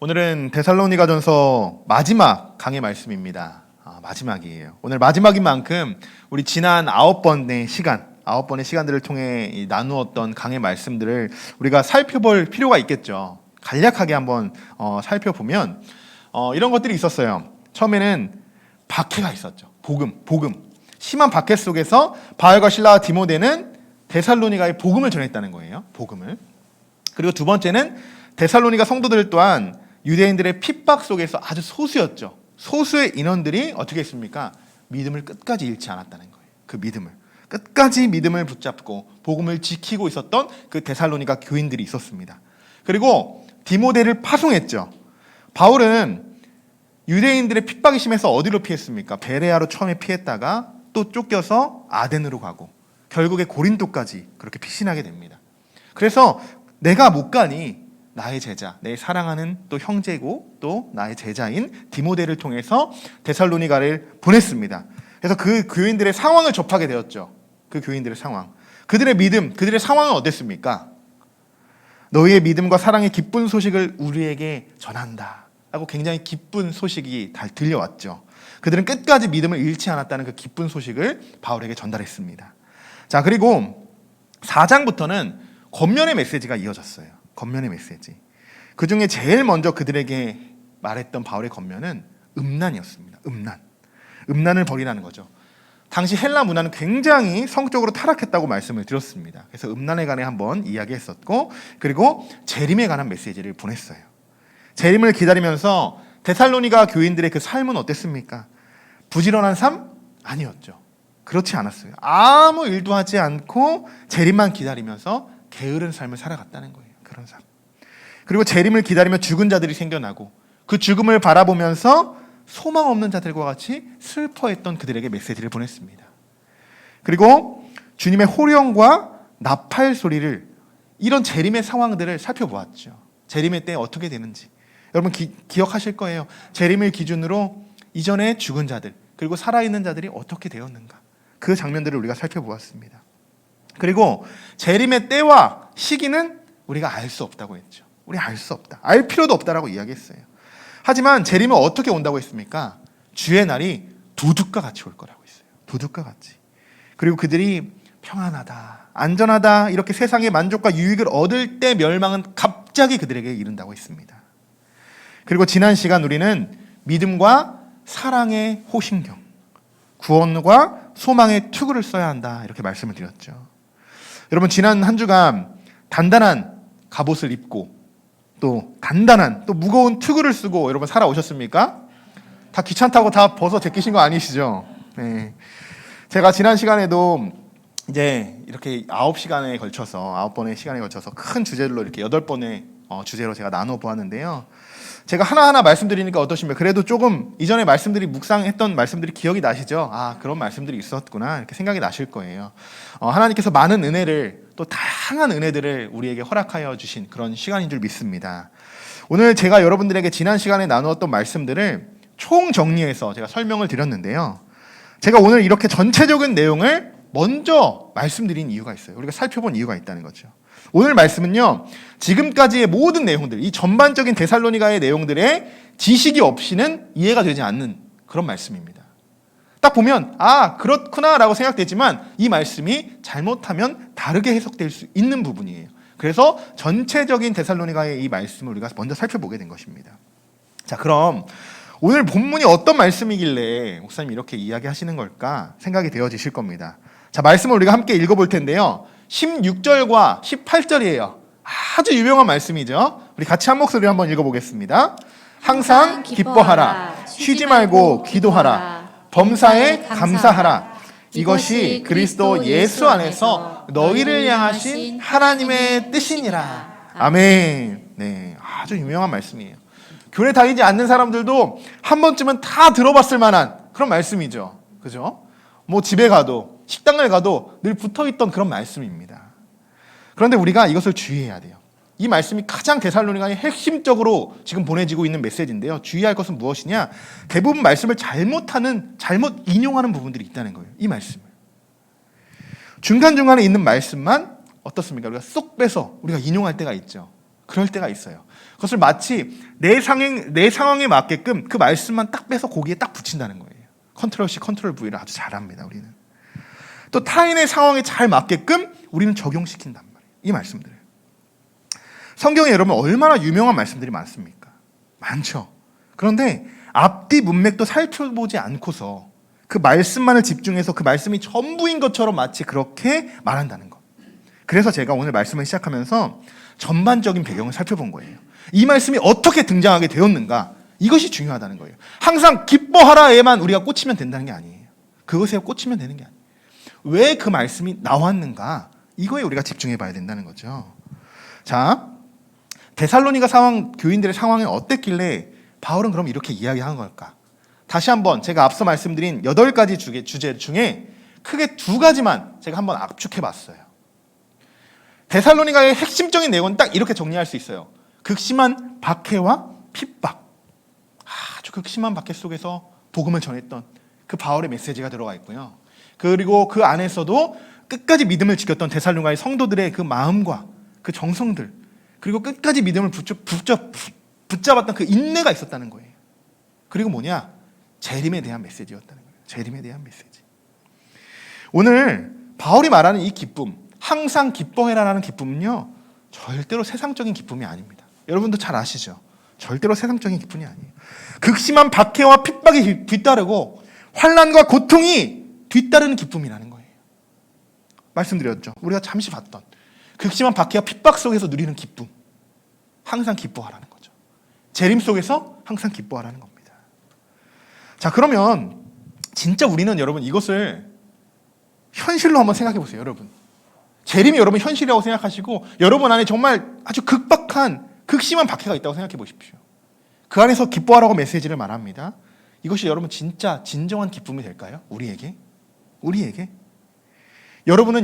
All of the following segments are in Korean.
오늘은 데살로니가전서 마지막 강의 말씀입니다. 마지막이에요. 오늘 마지막인 만큼 우리 지난 9번의 시간들을 통해 나누었던 강의 말씀들을 우리가 살펴볼 필요가 있겠죠. 간략하게 한번 살펴보면 이런 것들이 있었어요. 처음에는 박해가 있었죠. 복음. 심한 박해 속에서 바울과 실라와 디모데는 데살로니가의 복음을 전했다는 거예요. 복음을. 그리고 두 번째는 데살로니가 성도들 또한 유대인들의 핍박 속에서 아주 소수였죠. 소수의 인원들이 어떻게 했습니까? 믿음을 끝까지 잃지 않았다는 거예요. 그 믿음을. 끝까지 믿음을 붙잡고 복음을 지키고 있었던 그 데살로니가 교인들이 있었습니다. 그리고 디모데를 파송했죠. 바울은 유대인들의 핍박이 심해서 어디로 피했습니까? 베레아로 처음에 피했다가 또 쫓겨서 아덴으로 가고 결국에 고린도까지 그렇게 피신하게 됩니다. 그래서 내가 못 가니 나의 제자, 내 사랑하는 또 형제고 또 나의 제자인 디모데를 통해서 데살로니가를 보냈습니다. 그래서 그 교인들의 상황을 접하게 되었죠. 그 교인들의 상황. 그들의 믿음, 그들의 상황은 어땠습니까? 너희의 믿음과 사랑의 기쁜 소식을 우리에게 전한다 하고 굉장히 기쁜 소식이 들려왔죠. 그들은 끝까지 믿음을 잃지 않았다는 그 기쁜 소식을 바울에게 전달했습니다. 자, 그리고 4장부터는 겉면의 메시지가 이어졌어요. 겉면의 메시지. 그 중에 제일 먼저 그들에게 말했던 바울의 겉면은 음란이었습니다. 음란을 버리라는 거죠. 당시 헬라 문화는 굉장히 성적으로 타락했다고 말씀을 드렸습니다. 그래서 음란에 관해 한번 이야기했었고, 그리고 재림에 관한 메시지를 보냈어요. 재림을 기다리면서 데살로니가 교인들의 그 삶은 어땠습니까? 부지런한 삶? 아니었죠. 그렇지 않았어요. 아무 일도 하지 않고 재림만 기다리면서 게으른 삶을 살아갔다는 거예요. 그런 삶. 그리고 재림을 기다리며 죽은 자들이 생겨나고 그 죽음을 바라보면서 소망 없는 자들과 같이 슬퍼했던 그들에게 메시지를 보냈습니다. 그리고 주님의 호령과 나팔 소리를, 이런 재림의 상황들을 살펴보았죠. 재림의 때 어떻게 되는지. 여러분 기억하실 거예요. 재림을 기준으로 이전에 죽은 자들 그리고 살아있는 자들이 어떻게 되었는가. 그 장면들을 우리가 살펴보았습니다. 그리고 재림의 때와 시기는 우리가 알 수 없다고 했죠. 우리 알 수 없다. 알 필요도 없다라고 이야기했어요. 하지만 재림은 어떻게 온다고 했습니까? 주의 날이 도둑과 같이 올 거라고 했어요. 도둑과 같이. 그리고 그들이 평안하다, 안전하다 이렇게 세상의 만족과 유익을 얻을 때 멸망은 갑자기 그들에게 이른다고 했습니다. 그리고 지난 시간 우리는 믿음과 사랑의 호신경, 구원과 소망의 투구를 써야 한다 이렇게 말씀을 드렸죠. 여러분 지난 한 주간 단단한 갑옷을 입고 또 단단한 또 무거운 투구를 쓰고 여러분 살아오셨습니까? 다 귀찮다고 다 벗어 제끼신 거 아니시죠? 네. 제가 지난 시간에도 이제 이렇게 9시간에 걸쳐서 9번의 시간에 걸쳐서 큰 주제로 이렇게 8번의 주제로 제가 나눠 보았는데요. 제가 하나하나 말씀드리니까 어떠십니까? 그래도 조금 이전에 말씀들이 묵상했던 말씀들이 기억이 나시죠? 그런 말씀들이 있었구나 이렇게 생각이 나실 거예요. 하나님께서 많은 은혜를 또 다양한 은혜들을 우리에게 허락하여 주신 그런 시간인 줄 믿습니다. 오늘 제가 여러분들에게 지난 시간에 나누었던 말씀들을 총정리해서 제가 설명을 드렸는데요. 제가 오늘 이렇게 전체적인 내용을 먼저 말씀드린 이유가 있어요. 우리가 살펴본 이유가 있다는 거죠. 오늘 말씀은요, 지금까지의 모든 내용들, 이 전반적인 데살로니가의 내용들의 지식이 없이는 이해가 되지 않는 그런 말씀입니다. 딱 보면 그렇구나 라고 생각되지만 이 말씀이 잘못하면 다르게 해석될 수 있는 부분이에요. 그래서 전체적인 데살로니가의 이 말씀을 우리가 먼저 살펴보게 된 것입니다. 자, 그럼 오늘 본문이 어떤 말씀이길래 목사님 이렇게 이야기하시는 걸까 생각이 되어지실 겁니다. 자, 말씀을 우리가 함께 읽어볼 텐데요. 16절과 18절이에요. 아주 유명한 말씀이죠. 우리 같이 한 목소리로 한번 읽어보겠습니다. 항상 기뻐하라. 쉬지 말고 기도하라. 범사에 감사하라. 이것이 그리스도 예수 안에서 너희를 향하신 하나님의 뜻이니라. 아멘. 네, 아주 유명한 말씀이에요. 교회 다니지 않는 사람들도 한 번쯤은 다 들어봤을 만한 그런 말씀이죠. 그죠? 뭐 집에 가도 식당을 가도 늘 붙어있던 그런 말씀입니다. 그런데 우리가 이것을 주의해야 돼요. 이 말씀이 가장 데살로니가에 핵심적으로 지금 보내지고 있는 메시지인데요. 주의할 것은 무엇이냐? 대부분 말씀을 잘못 인용하는 부분들이 있다는 거예요. 이 말씀을. 중간중간에 있는 말씀만 어떻습니까? 우리가 쏙 빼서 우리가 인용할 때가 있죠. 그럴 때가 있어요. 그것을 마치 내 상황에 맞게끔 그 말씀만 딱 빼서 거기에 딱 붙인다는 거예요. 컨트롤 C, 컨트롤 V를 아주 잘합니다, 우리는. 또 타인의 상황에 잘 맞게끔 우리는 적용시킨단 말이에요. 이 말씀들을. 성경에 여러분 얼마나 유명한 말씀들이 많습니까? 많죠. 그런데 앞뒤 문맥도 살펴보지 않고서 그 말씀만을 집중해서 그 말씀이 전부인 것처럼 마치 그렇게 말한다는 것. 그래서 제가 오늘 말씀을 시작하면서 전반적인 배경을 살펴본 거예요. 이 말씀이 어떻게 등장하게 되었는가? 이것이 중요하다는 거예요. 항상 기뻐하라에만 우리가 꽂히면 된다는 게 아니에요. 그것에 꽂히면 되는 게 아니에요. 왜 그 말씀이 나왔는가? 이거에 우리가 집중해 봐야 된다는 거죠. 자, 데살로니가 교인들의 상황이 어땠길래 바울은 그럼 이렇게 이야기한 걸까? 다시 한번 제가 앞서 말씀드린 8가지 주제 중에 크게 2가지만 제가 한번 압축해 봤어요. 데살로니가의 핵심적인 내용은 딱 이렇게 정리할 수 있어요. 극심한 박해와 핍박. 아주 극심한 박해 속에서 복음을 전했던 그 바울의 메시지가 들어가 있고요. 그리고 그 안에서도 끝까지 믿음을 지켰던 데살로니가의 성도들의 그 마음과 그 정성들, 그리고 끝까지 믿음을 붙잡았던 그 인내가 있었다는 거예요. 그리고 뭐냐? 재림에 대한 메시지였다는 거예요. 재림에 대한 메시지. 오늘 바울이 말하는 이 기쁨, 항상 기뻐해라라는 기쁨은요, 절대로 세상적인 기쁨이 아닙니다. 여러분도 잘 아시죠? 절대로 세상적인 기쁨이 아니에요. 극심한 박해와 핍박이 뒤따르고 환난과 고통이 뒤따르는 기쁨이라는 거예요. 말씀드렸죠. 우리가 잠시 봤던 극심한 박해와 핍박 속에서 누리는 기쁨. 항상 기뻐하라는 거죠. 재림 속에서 항상 기뻐하라는 겁니다. 자, 그러면 진짜 우리는 여러분 이것을 현실로 한번 생각해 보세요, 여러분. 재림이 여러분 현실이라고 생각하시고 여러분 안에 정말 아주 극심한 박해가 있다고 생각해 보십시오. 그 안에서 기뻐하라고 메시지를 말합니다. 이것이 여러분 진짜 진정한 기쁨이 될까요? 우리에게? 여러분은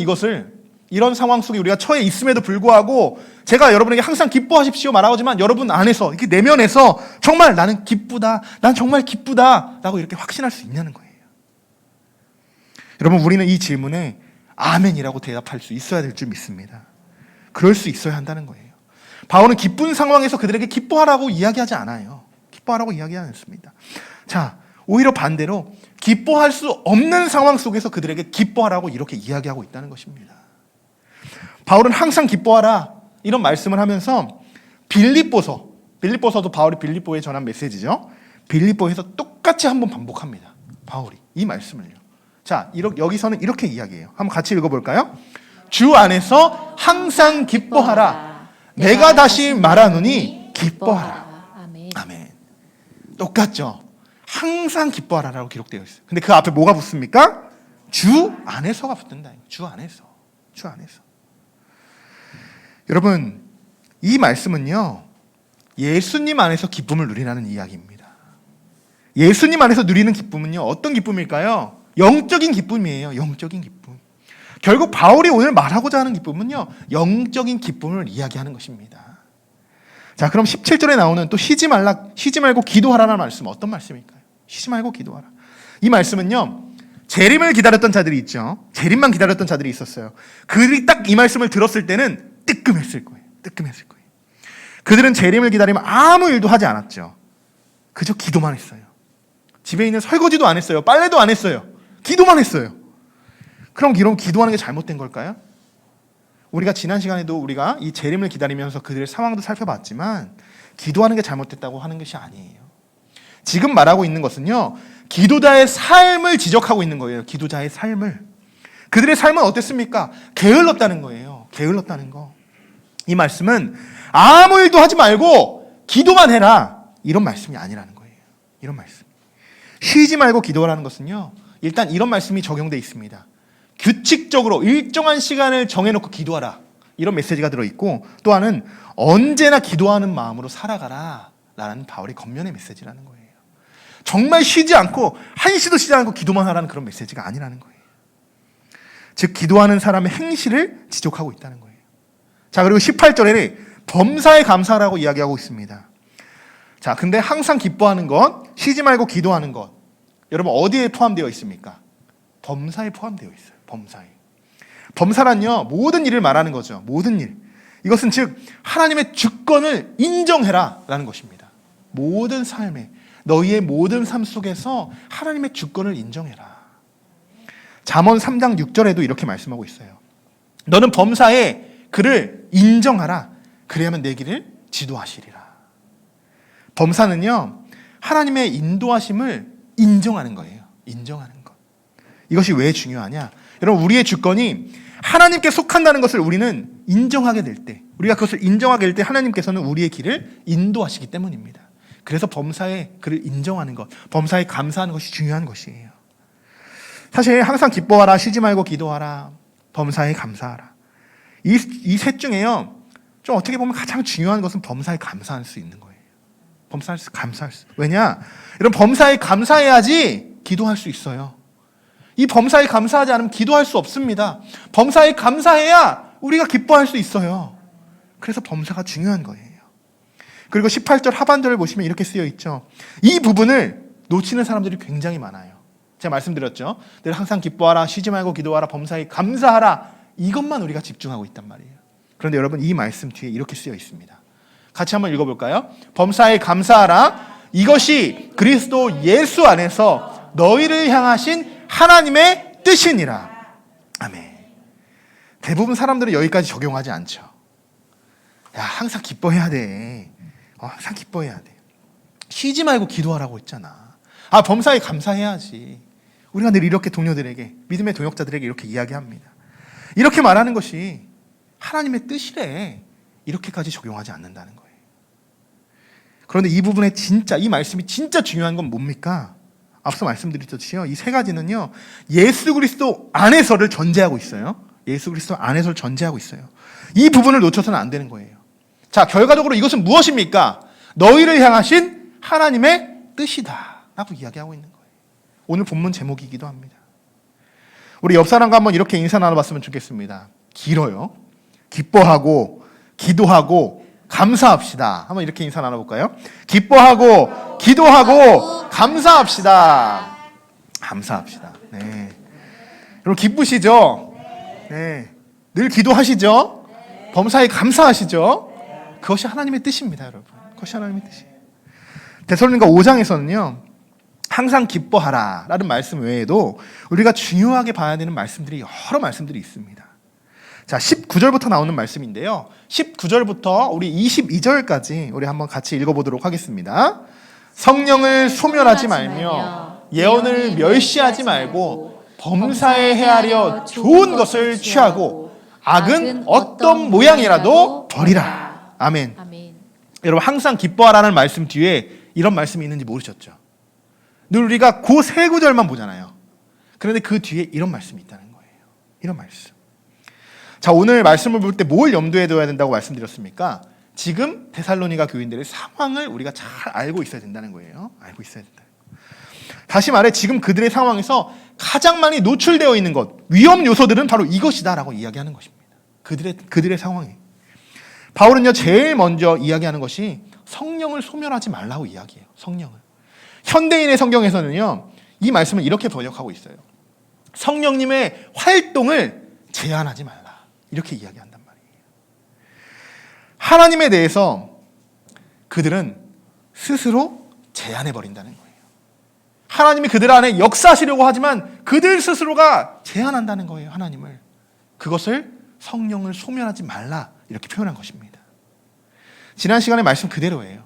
이런 상황 속에 우리가 처해 있음에도 불구하고 제가 여러분에게 항상 기뻐하십시오 말하지만 여러분 안에서, 이렇게 내면에서 정말 나는 기쁘다, 난 정말 기쁘다 라고 이렇게 확신할 수 있냐는 거예요. 여러분, 우리는 이 질문에 아멘이라고 대답할 수 있어야 될 줄 믿습니다. 그럴 수 있어야 한다는 거예요. 바울은 기쁜 상황에서 그들에게 기뻐하라고 이야기하지 않아요. 기뻐하라고 이야기하지 않습니다. 자, 오히려 반대로 기뻐할 수 없는 상황 속에서 그들에게 기뻐하라고 이렇게 이야기하고 있다는 것입니다. 바울은 항상 기뻐하라 이런 말씀을 하면서 빌립보서도 바울이 빌립보에 전한 메시지죠. 빌립보에서 똑같이 한번 반복합니다. 바울이 이 말씀을요. 자, 여기서는 이렇게 이야기해요. 한번 같이 읽어볼까요? 주 안에서 항상 기뻐하라. 내가 다시 말하노니 기뻐하라. 아멘. 똑같죠. 항상 기뻐하라라고 기록되어 있어요. 근데 그 앞에 뭐가 붙습니까? 주 안에서가 붙는다. 주 안에서. 여러분, 이 말씀은요, 예수님 안에서 기쁨을 누리라는 이야기입니다. 예수님 안에서 누리는 기쁨은요, 어떤 기쁨일까요? 영적인 기쁨이에요. 영적인 기쁨. 결국 바울이 오늘 말하고자 하는 기쁨은요, 영적인 기쁨을 이야기하는 것입니다. 자, 그럼 17절에 나오는 또 쉬지 말고 기도하라는 말씀, 어떤 말씀일까요? 쉬지 말고 기도하라. 이 말씀은요, 재림을 기다렸던 자들이 있죠. 재림만 기다렸던 자들이 있었어요. 그들이 딱 이 말씀을 들었을 때는 뜨끔했을 거예요. 그들은 재림을 기다리면 아무 일도 하지 않았죠. 그저 기도만 했어요. 집에 있는 설거지도 안 했어요. 빨래도 안 했어요. 기도만 했어요. 그럼 이런 기도하는 게 잘못된 걸까요? 우리가 지난 시간에도 우리가 이 재림을 기다리면서 그들의 상황도 살펴봤지만 기도하는 게 잘못됐다고 하는 것이 아니에요. 지금 말하고 있는 것은요, 기도자의 삶을 지적하고 있는 거예요. 기도자의 삶을. 그들의 삶은 어땠습니까? 게을렀다는 거예요. 게을렀다는 거. 이 말씀은 아무 일도 하지 말고 기도만 해라, 이런 말씀이 아니라는 거예요. 이런 말씀. 쉬지 말고 기도하라는 것은요, 일단 이런 말씀이 적용되어 있습니다. 규칙적으로 일정한 시간을 정해놓고 기도하라, 이런 메시지가 들어있고, 또 하나는 언제나 기도하는 마음으로 살아가라 라는 바울의 겉면의 메시지라는 거예요. 정말 쉬지 않고 한시도 쉬지 않고 기도만 하라는 그런 메시지가 아니라는 거예요. 즉 기도하는 사람의 행실을 지적하고 있다는 거예요. 자, 그리고 18절에 범사에 감사하라고 이야기하고 있습니다. 자, 근데 항상 기뻐하는 것, 쉬지 말고 기도하는 것, 여러분 어디에 포함되어 있습니까? 범사에 포함되어 있어요. 범사란요, 모든 일을 말하는 거죠. 모든 일. 이것은 즉 하나님의 주권을 인정해라 라는 것입니다. 모든 삶에, 너희의 모든 삶 속에서 하나님의 주권을 인정해라. 잠언 3장 6절에도 이렇게 말씀하고 있어요. 너는 범사에 그를 인정하라. 그래야만 내 길을 지도하시리라. 범사는요, 하나님의 인도하심을 인정하는 거예요. 인정하는 것. 이것이 왜 중요하냐? 여러분, 우리의 주권이 하나님께 속한다는 것을 우리는 인정하게 될 때, 우리가 그것을 인정하게 될 때 하나님께서는 우리의 길을 인도하시기 때문입니다. 그래서 범사에 그를 인정하는 것, 범사에 감사하는 것이 중요한 것이에요. 사실 항상 기뻐하라, 쉬지 말고 기도하라, 범사에 감사하라. 이 셋 중에요, 좀 어떻게 보면 가장 중요한 것은 범사에 감사할 수 있는 거예요. 감사할 수. 왜냐? 이런 범사에 감사해야지 기도할 수 있어요. 이 범사에 감사하지 않으면 기도할 수 없습니다. 범사에 감사해야 우리가 기뻐할 수 있어요. 그래서 범사가 중요한 거예요. 그리고 18절 하반절을 보시면 이렇게 쓰여 있죠. 이 부분을 놓치는 사람들이 굉장히 많아요. 제가 말씀드렸죠. 늘 항상 기뻐하라, 쉬지 말고 기도하라, 범사에 감사하라. 이것만 우리가 집중하고 있단 말이에요. 그런데 여러분, 이 말씀 뒤에 이렇게 쓰여 있습니다. 같이 한번 읽어볼까요? 범사에 감사하라. 이것이 그리스도 예수 안에서 너희를 향하신 하나님의 뜻이니라. 아멘. 대부분 사람들은 여기까지 적용하지 않죠. 야, 항상 기뻐해야 돼. 항상 기뻐해야 돼. 쉬지 말고 기도하라고 했잖아. 범사에 감사해야지. 우리가 늘 이렇게 동료들에게, 믿음의 동역자들에게 이렇게 이야기합니다. 이렇게 말하는 것이 하나님의 뜻이래. 이렇게까지 적용하지 않는다는 거예요. 그런데 이 부분에 진짜, 이 말씀이 진짜 중요한 건 뭡니까? 앞서 말씀드렸듯이요, 이 세 가지는요, 예수 그리스도 안에서를 전제하고 있어요. 예수 그리스도 안에서를 전제하고 있어요. 이 부분을 놓쳐서는 안 되는 거예요. 자, 결과적으로 이것은 무엇입니까? 너희를 향하신 하나님의 뜻이다 라고 이야기하고 있는 거예요. 오늘 본문 제목이기도 합니다. 우리 옆 사람과 한번 이렇게 인사 나눠봤으면 좋겠습니다. 길어요. 기뻐하고 기도하고 감사합시다. 한번 이렇게 인사 나눠볼까요? 기뻐하고 기도하고 감사합시다. 감사합시다. 네. 여러분, 기쁘시죠? 네. 늘 기도하시죠? 범사에 감사하시죠? 그것이 하나님의 뜻입니다, 여러분. 그것이 하나님의 뜻이에요. 데살로니가 5장에서는요, 항상 기뻐하라 라는 말씀 외에도 우리가 중요하게 봐야 되는 말씀들이, 여러 말씀들이 있습니다. 자, 19절부터 나오는 말씀인데요, 19절부터 우리 22절까지 우리 한번 같이 읽어보도록 하겠습니다. 성령을 소멸하지 말며 예언을 멸시하지 말고 범사에 헤아려 좋은 것을 취하고 악은 어떤 모양이라도 버리라. 아멘. 여러분, 항상 기뻐하라는 말씀 뒤에 이런 말씀이 있는지 모르셨죠? 늘 우리가 그 세 구절만 보잖아요. 그런데 그 뒤에 이런 말씀이 있다는 거예요. 이런 말씀. 자, 오늘 말씀을 볼 때 뭘 염두에 둬야 된다고 말씀드렸습니까? 지금 데살로니가 교인들의 상황을 우리가 잘 알고 있어야 된다는 거예요. 알고 있어야 된다. 다시 말해, 지금 그들의 상황에서 가장 많이 노출되어 있는 것, 위험 요소들은 바로 이것이다라고 이야기하는 것입니다. 그들의 상황에. 바울은요, 제일 먼저 이야기하는 것이 성령을 소멸하지 말라고 이야기해요. 성령을. 현대인의 성경에서는요, 이 말씀을 이렇게 번역하고 있어요. 성령님의 활동을 제한하지 말라. 이렇게 이야기한단 말이에요. 하나님에 대해서 그들은 스스로 제한해버린다는 거예요. 하나님이 그들 안에 역사하시려고 하지만 그들 스스로가 제한한다는 거예요, 하나님을. 그것을 성령을 소멸하지 말라, 이렇게 표현한 것입니다. 지난 시간의 말씀 그대로예요.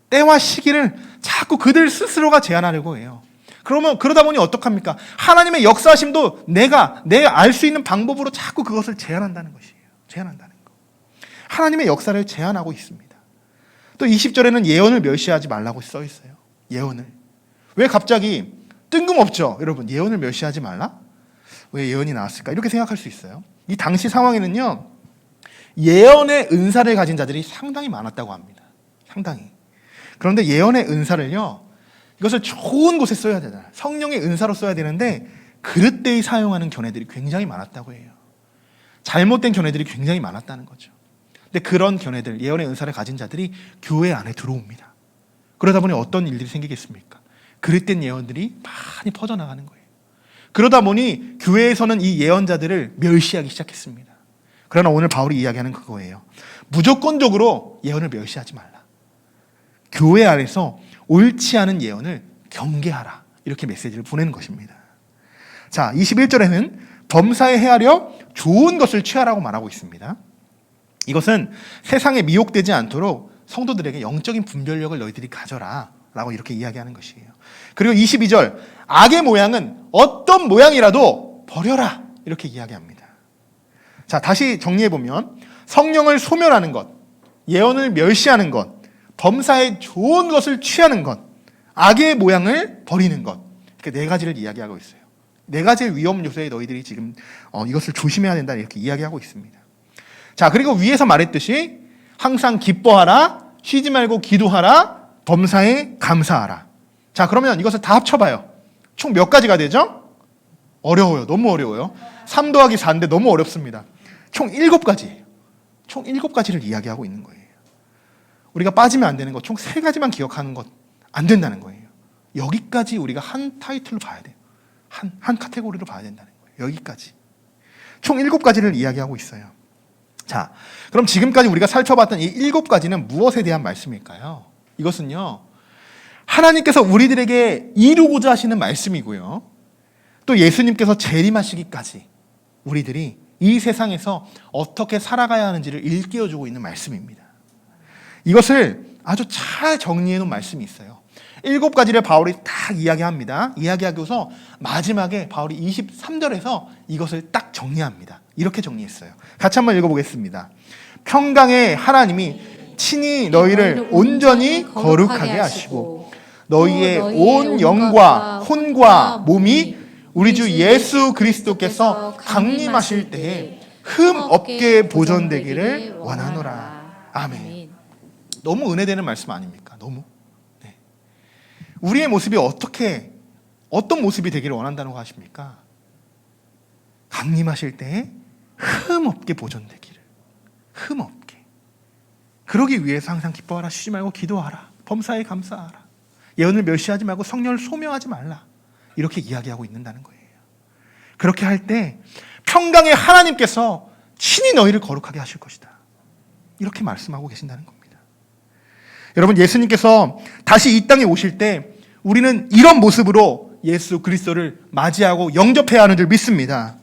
때와 시기를 자꾸 그들 스스로가 제한하려고 해요. 그러다 보니 어떡합니까? 하나님의 역사하심도 내가 알 수 있는 방법으로 자꾸 그것을 제한한다는 것이에요. 제한한다는 거. 하나님의 역사를 제한하고 있습니다. 또 20절에는 예언을 멸시하지 말라고 써 있어요. 예언을. 왜 갑자기 뜬금없죠? 여러분, 예언을 멸시하지 말라? 왜 예언이 나왔을까? 이렇게 생각할 수 있어요. 이 당시 상황에는요, 예언의 은사를 가진 자들이 상당히 많았다고 합니다. 상당히. 그런데 예언의 은사를요, 이것을 좋은 곳에 써야 되잖아요. 성령의 은사로 써야 되는데 그릇되이 사용하는 견해들이 굉장히 많았다고 해요. 잘못된 견해들이 굉장히 많았다는 거죠. 근데 그런 견해들, 예언의 은사를 가진 자들이 교회 안에 들어옵니다. 그러다 보니 어떤 일들이 생기겠습니까? 그릇된 예언들이 많이 퍼져나가는 거예요. 그러다 보니 교회에서는 이 예언자들을 멸시하기 시작했습니다. 그러나 오늘 바울이 이야기하는 그거예요. 무조건적으로 예언을 멸시하지 말라. 교회 안에서 옳지 않은 예언을 경계하라. 이렇게 메시지를 보내는 것입니다. 자, 21절에는 범사에 헤아려 좋은 것을 취하라고 말하고 있습니다. 이것은 세상에 미혹되지 않도록 성도들에게 영적인 분별력을 너희들이 가져라 라고 이렇게 이야기하는 것이에요. 그리고 22절, 악의 모양은 어떤 모양이라도 버려라 이렇게 이야기합니다. 자, 다시 정리해보면 성령을 소멸하는 것, 예언을 멸시하는 것, 범사에 좋은 것을 취하는 것, 악의 모양을 버리는 것, 이렇게 네 가지를 이야기하고 있어요. 네 가지의 위험 요소에 너희들이 지금 이것을 조심해야 된다 이렇게 이야기하고 있습니다. 자, 그리고 위에서 말했듯이 항상 기뻐하라, 쉬지 말고 기도하라, 범사에 감사하라. 자, 그러면 이것을 다 합쳐봐요. 총 몇 가지가 되죠? 어려워요. 너무 어려워요. 3 더하기 4인데 너무 어렵습니다. 총 7가지예요. 총 7가지를 이야기하고 있는 거예요. 우리가 빠지면 안 되는 것, 총 3가지만 기억하는 것 안 된다는 거예요. 여기까지 우리가 한 타이틀로 봐야 돼요. 한 카테고리로 봐야 된다는 거예요. 여기까지. 총 7가지를 이야기하고 있어요. 자, 그럼 지금까지 우리가 살펴봤던 이 7가지는 무엇에 대한 말씀일까요? 이것은요, 하나님께서 우리들에게 이루고자 하시는 말씀이고요. 또 예수님께서 재림하시기까지 우리들이 이 세상에서 어떻게 살아가야 하는지를 일깨워주고 있는 말씀입니다. 이것을 아주 잘 정리해 놓은 말씀이 있어요. 7가지를 바울이 딱 이야기합니다. 이야기하고서 마지막에 바울이 23절에서 이것을 딱 정리합니다. 이렇게 정리했어요. 같이 한번 읽어보겠습니다. 평강의 하나님이 친히 너희를 온전히 거룩하게 하시고 너희의 온 영과 혼과 몸이 우리 주 예수 그리스도께서 강림하실 때에 흠 없게 보존되기를 원하노라. 아멘. 너무 은혜되는 말씀 아닙니까? 너무. 네. 우리의 모습이 어떤 모습이 되기를 원한다는 거 아십니까? 강림하실 때에 흠 없게 보존되기를. 흠 없게. 그러기 위해서 항상 기뻐하라, 쉬지 말고 기도하라, 범사에 감사하라, 예언을 멸시하지 말고 성령을 소명하지 말라. 이렇게 이야기하고 있는다는 거예요. 그렇게 할 때 평강의 하나님께서 친히 너희를 거룩하게 하실 것이다. 이렇게 말씀하고 계신다는 겁니다. 여러분, 예수님께서 다시 이 땅에 오실 때 우리는 이런 모습으로 예수 그리스도를 맞이하고 영접해야 하는 줄 믿습니다.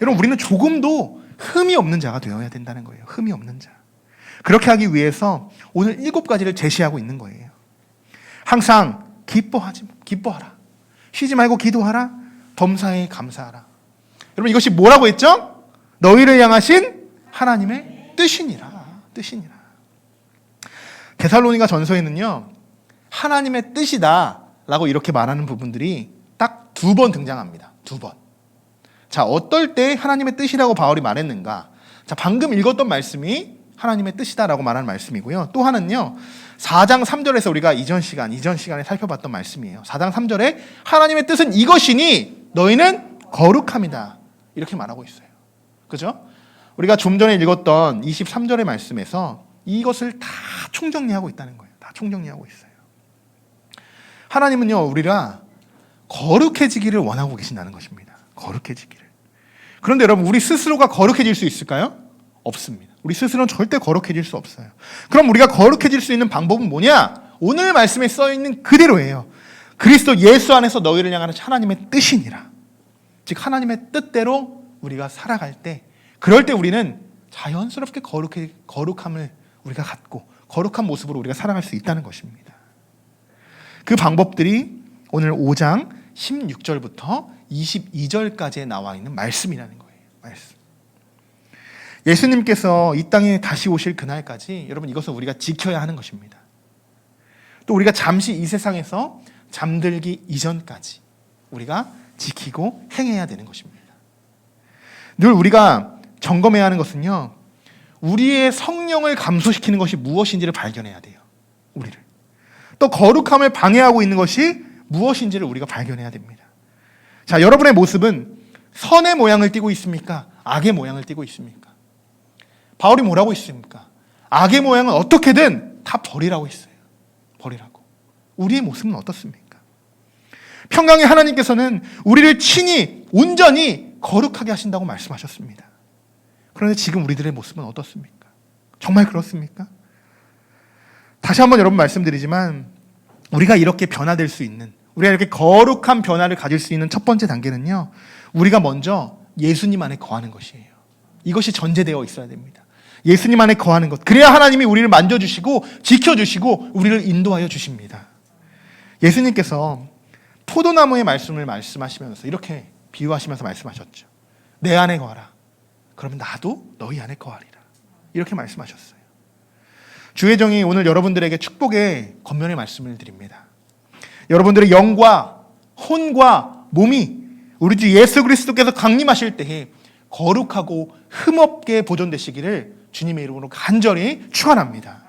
여러분, 우리는 조금도 흠이 없는 자가 되어야 된다는 거예요. 흠이 없는 자. 그렇게 하기 위해서 오늘 7가지를 제시하고 있는 거예요. 항상 기뻐하라. 쉬지 말고 기도하라. 범사에 감사하라. 여러분, 이것이 뭐라고 했죠? 너희를 향하신 하나님의 뜻이니라. 데살로니가 전서에는요, 하나님의 뜻이다 라고 이렇게 말하는 부분들이 딱 2번 등장합니다. 2번. 자, 어떨 때 하나님의 뜻이라고 바울이 말했는가? 자, 방금 읽었던 말씀이 하나님의 뜻이다라고 말하는 말씀이고요. 또 하나는요, 4장 3절에서 우리가 이전 시간에 살펴봤던 말씀이에요. 4장 3절에 하나님의 뜻은 이것이니 너희는 거룩함이다. 이렇게 말하고 있어요. 그죠? 우리가 좀 전에 읽었던 23절의 말씀에서 이것을 다 총정리하고 있다는 거예요. 다 총정리하고 있어요. 하나님은요, 우리가 거룩해지기를 원하고 계신다는 것입니다. 거룩해지기를. 그런데 여러분, 우리 스스로가 거룩해질 수 있을까요? 없습니다. 우리 스스로는 절대 거룩해질 수 없어요. 그럼 우리가 거룩해질 수 있는 방법은 뭐냐? 오늘 말씀에 써있는 그대로예요. 그리스도 예수 안에서 너희를 향하는 하나님의 뜻이니라. 즉 하나님의 뜻대로 우리가 살아갈 때, 그럴 때 우리는 자연스럽게 거룩함을 우리가 갖고 거룩한 모습으로 우리가 살아갈 수 있다는 것입니다. 그 방법들이 오늘 5장 16절부터 22절까지에 나와 있는 말씀이라는 거예요. 말씀. 예수님께서 이 땅에 다시 오실 그날까지 여러분, 이것을 우리가 지켜야 하는 것입니다. 또 우리가 잠시 이 세상에서 잠들기 이전까지 우리가 지키고 행해야 되는 것입니다. 늘 우리가 점검해야 하는 것은요, 우리의 성령을 감소시키는 것이 무엇인지를 발견해야 돼요. 우리를. 또 거룩함을 방해하고 있는 것이 무엇인지를 우리가 발견해야 됩니다. 자, 여러분의 모습은 선의 모양을 띠고 있습니까? 악의 모양을 띠고 있습니까? 바울이 뭐라고 있습니까? 악의 모양은 어떻게든 다 버리라고 했어요. 버리라고. 우리의 모습은 어떻습니까? 평강의 하나님께서는 우리를 친히 온전히 거룩하게 하신다고 말씀하셨습니다. 그런데 지금 우리들의 모습은 어떻습니까? 정말 그렇습니까? 다시 한번 여러분 말씀드리지만 우리가 이렇게 변화될 수 있는, 우리가 이렇게 거룩한 변화를 가질 수 있는 첫 번째 단계는요, 우리가 먼저 예수님 안에 거하는 것이에요. 이것이 전제되어 있어야 됩니다. 예수님 안에 거하는 것. 그래야 하나님이 우리를 만져주시고 지켜주시고 우리를 인도하여 주십니다. 예수님께서 포도나무의 말씀을 말씀하시면서 이렇게 비유하시면서 말씀하셨죠. 내 안에 거하라. 그러면 나도 너희 안에 거하리라. 이렇게 말씀하셨어요. 주의 종이 오늘 여러분들에게 축복의 권면의 말씀을 드립니다. 여러분들의 영과 혼과 몸이 우리 주 예수 그리스도께서 강림하실 때에 거룩하고 흠없게 보존되시기를 주님의 이름으로 간절히 축원합니다.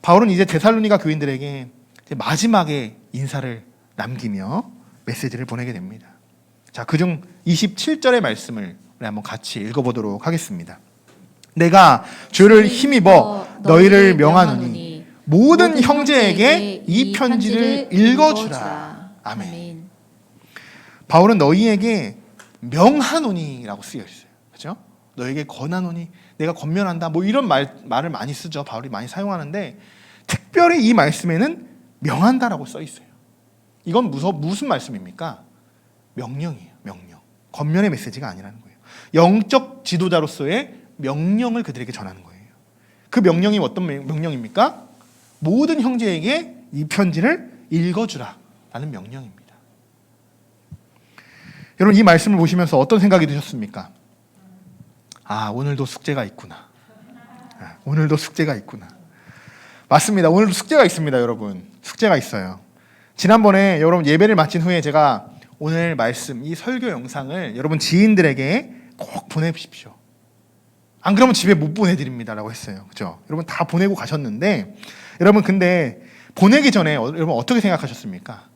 바울은 이제 데살로니가 교인들에게 이제 마지막에 인사를 남기며 메시지를 보내게 됩니다. 자, 그중 27절의 말씀을 우리 한번 같이 읽어보도록 하겠습니다. 내가 주를 힘입어 너희를 명하노니 모든 형제에게 이 편지를 읽어주라. 아멘. 바울은 너희에게 명하노니라고 쓰여 있어요. 그렇죠? 너에게 권하노니, 내가 권면한다, 뭐 이런 말을 많이 쓰죠. 바울이 많이 사용하는데 특별히 이 말씀에는 명한다라고 써 있어요. 이건 무슨 말씀입니까? 명령이에요. 명령. 권면의 메시지가 아니라는 거예요. 영적 지도자로서의 명령을 그들에게 전하는 거예요. 그 명령이 어떤 명령입니까? 모든 형제에게 이 편지를 읽어주라 라는 명령입니다. 여러분, 이 말씀을 보시면서 어떤 생각이 드셨습니까? 아, 오늘도 숙제가 있구나. 오늘도 숙제가 있구나. 맞습니다. 오늘도 숙제가 있습니다, 여러분. 숙제가 있어요. 지난번에 여러분 예배를 마친 후에 제가 오늘 말씀, 이 설교 영상을 여러분 지인들에게 꼭 보내십시오. 안 그러면 집에 못 보내드립니다라고 했어요. 그죠? 여러분 다 보내고 가셨는데, 여러분 근데 보내기 전에 여러분 어떻게 생각하셨습니까?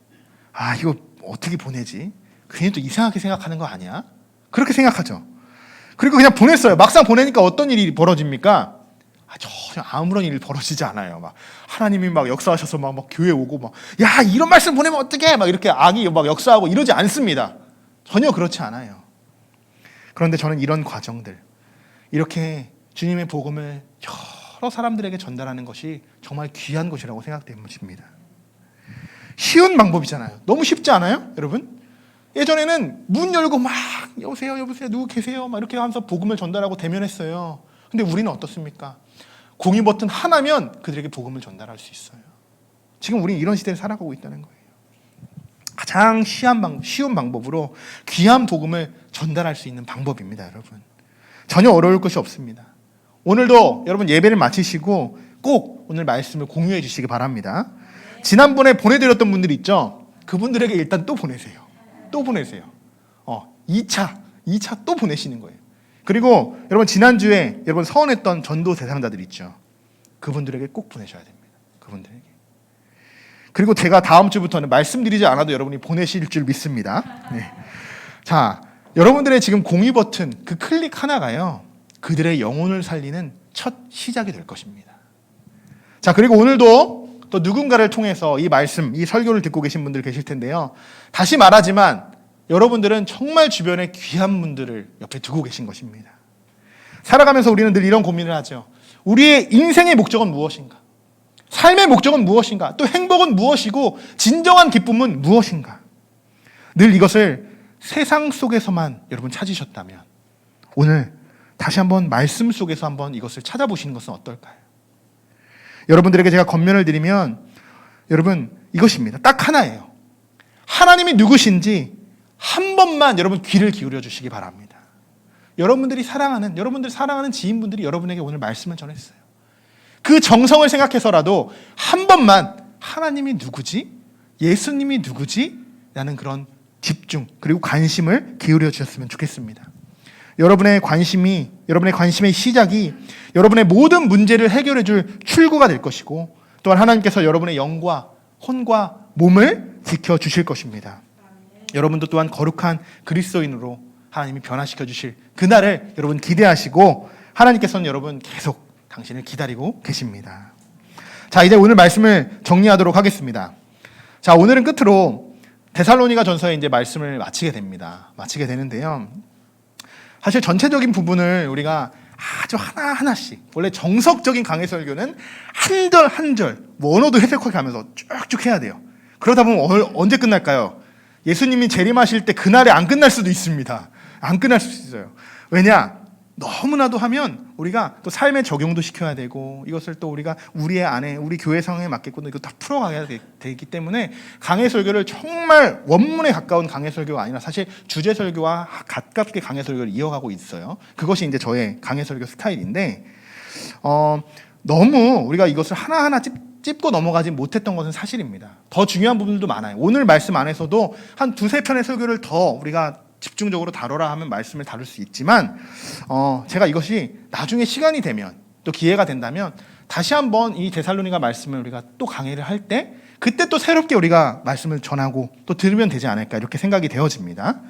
아, 이거 어떻게 보내지? 괜히 또 이상하게 생각하는 거 아니야? 그렇게 생각하죠. 그리고 그냥 보냈어요. 막상 보내니까 어떤 일이 벌어집니까? 전혀 아무런 일이 벌어지지 않아요. 막 하나님이 막 역사하셔서 막 교회 오고 막, 야, 이런 말씀 보내면 어떡해? 막 이렇게 악이 막 역사하고 이러지 않습니다. 전혀 그렇지 않아요. 그런데 저는 이런 과정들, 이렇게 주님의 복음을 여러 사람들에게 전달하는 것이 정말 귀한 것이라고 생각됩니다. 쉬운 방법이잖아요. 너무 쉽지 않아요, 여러분? 예전에는 문 열고 막 여보세요, 누구 계세요? 막 이렇게 하면서 복음을 전달하고 대면했어요. 근데 우리는 어떻습니까? 공유 버튼 하나면 그들에게 복음을 전달할 수 있어요. 지금 우리는 이런 시대를 살아가고 있다는 거예요. 가장 쉬운 방법으로 귀한 복음을 전달할 수 있는 방법입니다, 여러분. 전혀 어려울 것이 없습니다. 오늘도 여러분 예배를 마치시고 꼭 오늘 말씀을 공유해 주시기 바랍니다. 지난번에 보내드렸던 분들 있죠? 그분들에게 일단 또 보내세요. 또 보내세요. 2차 또 보내시는 거예요. 그리고 여러분 지난주에 여러분 서원했던 전도 대상자들 있죠? 그분들에게 꼭 보내셔야 됩니다. 그분들에게. 그리고 제가 다음 주부터는 말씀드리지 않아도 여러분이 보내실 줄 믿습니다. 네. 자, 여러분들의 지금 공유 버튼 그 클릭 하나가요, 그들의 영혼을 살리는 첫 시작이 될 것입니다. 자, 그리고 오늘도 또 누군가를 통해서 이 말씀, 이 설교를 듣고 계신 분들 계실 텐데요. 다시 말하지만 여러분들은 정말 주변에 귀한 분들을 옆에 두고 계신 것입니다. 살아가면서 우리는 늘 이런 고민을 하죠. 우리의 인생의 목적은 무엇인가? 삶의 목적은 무엇인가? 또 행복은 무엇이고 진정한 기쁨은 무엇인가? 늘 이것을 세상 속에서만 여러분 찾으셨다면 오늘 다시 한번 말씀 속에서 한번 이것을 찾아보시는 것은 어떨까요? 여러분들에게 제가 권면을 드리면 여러분 이것입니다. 딱 하나예요. 하나님이 누구신지 한 번만 여러분 귀를 기울여 주시기 바랍니다. 여러분들 사랑하는 지인분들이 여러분에게 오늘 말씀을 전했어요. 그 정성을 생각해서라도 한 번만 하나님이 누구지? 예수님이 누구지? 라는 그런 집중 그리고 관심을 기울여 주셨으면 좋겠습니다. 여러분의 관심의 시작이 여러분의 모든 문제를 해결해 줄 출구가 될 것이고, 또한 하나님께서 여러분의 영과 혼과 몸을 지켜주실 것입니다. 여러분도 또한 거룩한 그리스도인으로 하나님이 변화시켜 주실 그날을 여러분 기대하시고, 하나님께서는 여러분 계속 당신을 기다리고 계십니다. 자, 이제 오늘 말씀을 정리하도록 하겠습니다. 자, 오늘은 끝으로 데살로니가 전서의 이제 말씀을 마치게 됩니다. 마치게 되는데요. 사실 전체적인 부분을 우리가 아주 하나하나씩, 원래 정석적인 강해 설교는 한 절 한 절 원어도 해석하게 하면서 쭉쭉 해야 돼요. 그러다 보면 언제 끝날까요? 예수님이 재림하실 때 그날에 안 끝날 수도 있습니다. 안 끝날 수 있어요. 왜냐? 너무나도 하면 우리가 또 삶에 적용도 시켜야 되고, 이것을 또 우리가 우리의 안에 우리 교회 상황에 맞게끔 이거 다 풀어가야 되기 때문에 강해 설교를 정말 원문에 가까운 강해 설교가 아니라 사실 주제 설교와 가깝게 강해 설교를 이어가고 있어요. 그것이 이제 저의 강해 설교 스타일인데, 너무 우리가 이것을 하나하나 찝고 넘어가지 못했던 것은 사실입니다. 더 중요한 부분들도 많아요. 오늘 말씀 안에서도 한 두세 편의 설교를 더 우리가 집중적으로 다뤄라 하면 말씀을 다룰 수 있지만, 제가 이것이 나중에 시간이 되면, 또 기회가 된다면 다시 한번 이 데살로니가 말씀을 우리가 또 강의를 할 때 그때 또 새롭게 우리가 말씀을 전하고 또 들으면 되지 않을까, 이렇게 생각이 되어집니다.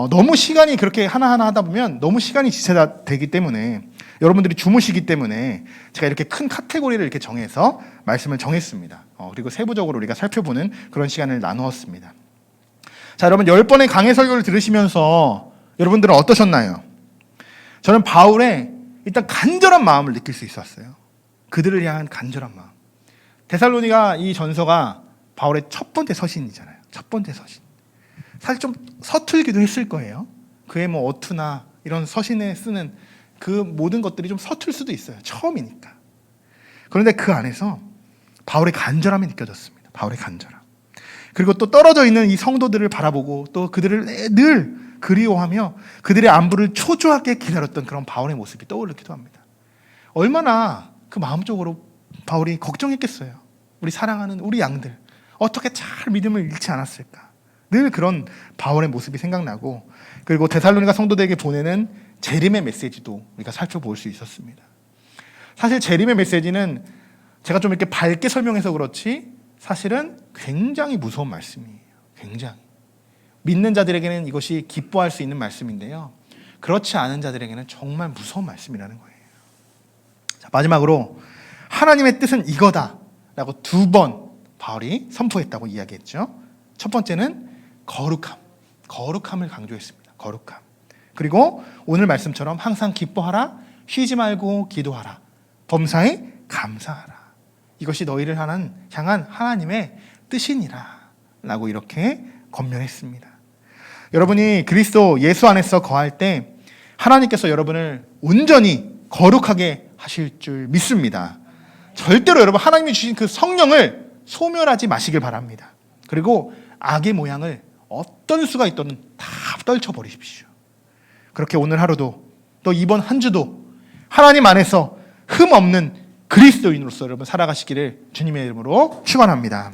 너무 시간이 그렇게 하나하나 하다 보면 너무 시간이 지체되기 때문에, 여러분들이 주무시기 때문에 제가 이렇게 큰 카테고리를 이렇게 정해서 말씀을 정했습니다. 그리고 세부적으로 우리가 살펴보는 그런 시간을 나누었습니다. 자, 여러분 10번의 강해 설교를 들으시면서 여러분들은 어떠셨나요? 저는 바울의 일단 간절한 마음을 느낄 수 있었어요. 그들을 향한 간절한 마음. 데살로니가 이 전서가 바울의 첫 번째 서신이잖아요. 첫 번째 서신. 사실 좀 서툴기도 했을 거예요. 그의 뭐 어투나 이런 서신에 쓰는 그 모든 것들이 좀 서툴 수도 있어요. 처음이니까. 그런데 그 안에서 바울의 간절함이 느껴졌습니다. 바울의 간절함. 그리고 또 떨어져 있는 이 성도들을 바라보고 또 그들을 늘 그리워하며 그들의 안부를 초조하게 기다렸던 그런 바울의 모습이 떠오르기도 합니다. 얼마나 그 마음적으로 바울이 걱정했겠어요. 우리 사랑하는 우리 양들 어떻게 잘 믿음을 잃지 않았을까. 늘 그런 바울의 모습이 생각나고, 그리고 데살로니가 성도들에게 보내는 재림의 메시지도 우리가 살펴볼 수 있었습니다. 사실 재림의 메시지는 제가 좀 이렇게 밝게 설명해서 그렇지 사실은 굉장히 무서운 말씀이에요. 굉장히. 믿는 자들에게는 이것이 기뻐할 수 있는 말씀인데요. 그렇지 않은 자들에게는 정말 무서운 말씀이라는 거예요. 자, 마지막으로 하나님의 뜻은 이거다라고 2번 바울이 선포했다고 이야기했죠. 첫 번째는 거룩함을 강조했습니다. 거룩함. 그리고 오늘 말씀처럼 항상 기뻐하라, 쉬지 말고 기도하라, 범사에 감사하라. 이것이 너희를 향한 하나님의 뜻이니라 라고 이렇게 권면했습니다. 여러분이 그리스도 예수 안에서 거할 때 하나님께서 여러분을 온전히 거룩하게 하실 줄 믿습니다. 절대로 여러분 하나님이 주신 그 성령을 소멸하지 마시길 바랍니다. 그리고 악의 모양을 어떤 수가 있든 다 떨쳐버리십시오. 그렇게 오늘 하루도 또 이번 한 주도 하나님 안에서 흠 없는 그리스도인으로서 여러분 살아가시기를 주님의 이름으로 축원합니다.